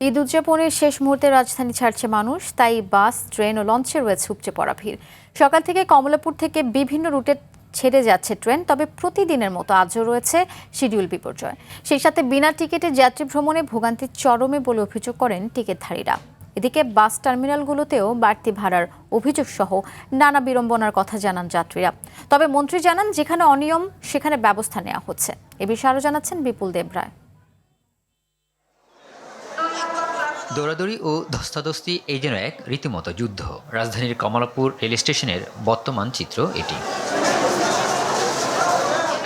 ঈদ উদযাপনের শেষ মুহূর্তে রাজধানী ছাড়ছে মানুষ, তাই বাস, ট্রেন ও লঞ্চে রয়েছে উপচে পড়া ভিড়। সকাল থেকে কমলাপুর থেকে বিভিন্ন রুটে ছেড়ে যাচ্ছে ট্রেন, তবে প্রতিদিনের মতো আজও রয়েছে শিডিউল বিপর্যয়। সেই সাথে বিনা টিকিটে যাত্রী ভ্রমণে ভোগান্তির চরমে বলে অভিযোগ করেন টিকিটধারীরা। এদিকে বাস টার্মিনালগুলোতেও বাড়তি ভাড়ার অভিযোগ সহ নানা বিড়ম্বনার কথা জানান যাত্রীরা। তবে মন্ত্রী জানান, যেখানে অনিয়ম সেখানে ব্যবস্থা নেওয়া হচ্ছে। এ বিষয়ে আরও জানাচ্ছেন বিপুল দেবরায়। দৌড়াদৌড়ি ও ধস্তাধস্তি এই যেন এক রীতিমতো যুদ্ধ। রাজধানীর কমলাপুর রেল স্টেশনের বর্তমান চিত্র এটি।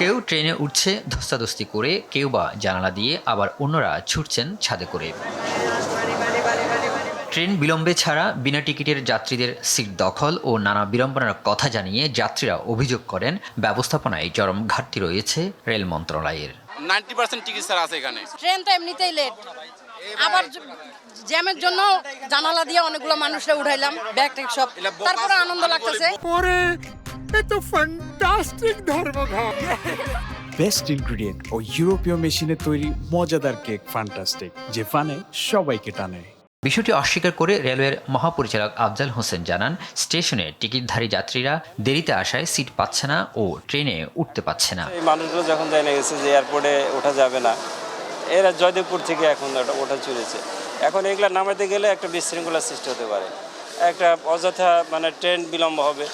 কেউ ট্রেনে উঠছে ধস্তাধস্তি করে, কেউ বা জানালা দিয়ে, আবার অন্যরা ছুটছেন ছাদে করে। ট্রেন বিলম্বে ছাড়া, বিনা টিকিটের যাত্রীদের সিট দখল ও নানা বিড়ম্বনার কথা জানিয়ে যাত্রীরা অভিযোগ করেন ব্যবস্থাপনায় চরম ঘাটতি রয়েছে রেল মন্ত্রণালয়ের। 90% টিকিট ছাড়া আছে এখানে। ট্রেন তো এমনিতেই লেট, আবার জ্যামের জন্য জানালা দিয়ে অনেকগুলো মানুষরা উঠাইলাম, ব্যাগ ট্যাগ সব, তারপরে আনন্দ লাগতেছে। পরে এত ফ্যান্টাস্টিক ধর্মঘট, বেস্ট ইনগ্রেডিয়েন্ট ও ইউরোপীয় মেশিনে তৈরি মজাদার কেক ফ্যান্টাস্টিক, যে ফানে সবাইকে টানে। বিষয়টি অস্বীকার করে রেলওয়ের মহাপরিচালক আফজাল হোসেন জানান, স্টেশনে টিকিটধারী যাত্রীরা দেরিতে আসায় সিট পাচ্ছে না ও ট্রেনে উঠতে পারছে না। এই মানুষগুলো যখন জেনে গেছে যে এয়ারপোর্টে ওঠা যাবে না, এরা জয়দেবপুর থেকে এখন ওঠা চলেছে। এখন এগুলা নামাতে গেলে একটা বিশৃঙ্খলার সৃষ্টি হতে পারে, একটা অযথা ট্রেন বিলম্ব হবে।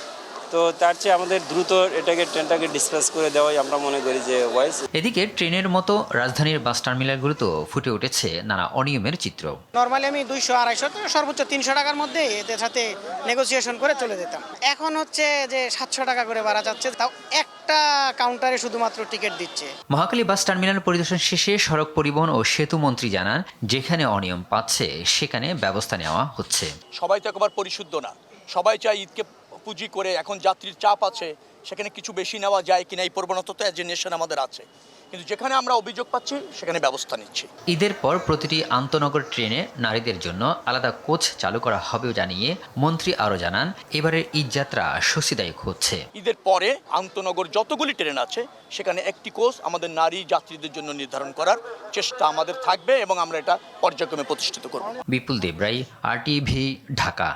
তো তার চেয়ে আমাদের দ্রুত ট্রেনটাকে ডিসপ্যাচ করে দেওয়াই আমরা মনে করি যে ওয়াইজ। এদিকে ট্রেনের মতো রাজধানীর বাস টার্মিনালগুলোতেও ফুটে উঠেছে নানা অনিয়মের চিত্র। নর্মালি আমি 200-250 থেকে সর্বোচ্চ 300 টাকার মধ্যে এদের সাথে নেগোসিয়েশন করে চলে যেতাম। এখন হচ্ছে যে 700 টাকা করে বাড়া যাচ্ছে, তাও একটা কাউন্টারে শুধুমাত্র টিকিট দিচ্ছে। মহাখালী বাস টার্মিনাল পরিদর্শন শেষে সড়ক পরিবহন ও সেতু মন্ত্রী জানান, যেখানে অনিয়ম পাচ্ছে সেখানে ব্যবস্থা নেওয়া হচ্ছে। সবাই তো একবার পরিশুদ্ধ না, সবাই চাই ঈদকে পুঁজি করে। এখন যাত্রীর চাপ আছে, সেখানে কিছু বেশি নেওয়া যায় কিনা এই প্রবণতা তো এজেনেশন আমাদের আছে, কিন্তু যেখানে আমরা অভিযোগ পাচ্ছি সেখানে ব্যবস্থা নিচ্ছি। ঈদের পর প্রতিটি আন্তনগর ট্রেনে নারীদের জন্য আলাদা কোচ চালু করা হবেও জানিয়ে মন্ত্রী আরও জানান, এবারের ঈদ যাত্রা স্বস্তিদায়ক হচ্ছে। ঈদের পরে আন্তনগর যতগুলি ট্রেন আছে সেখানে একটি কোচ আমাদের নারী যাত্রীদের জন্য নির্ধারণ করার চেষ্টা আমাদের থাকবে এবং আমরা এটা পর্যায়ক্রমে প্রতিষ্ঠিত করব। বিপুল দেবরাই, RTV, ঢাকা।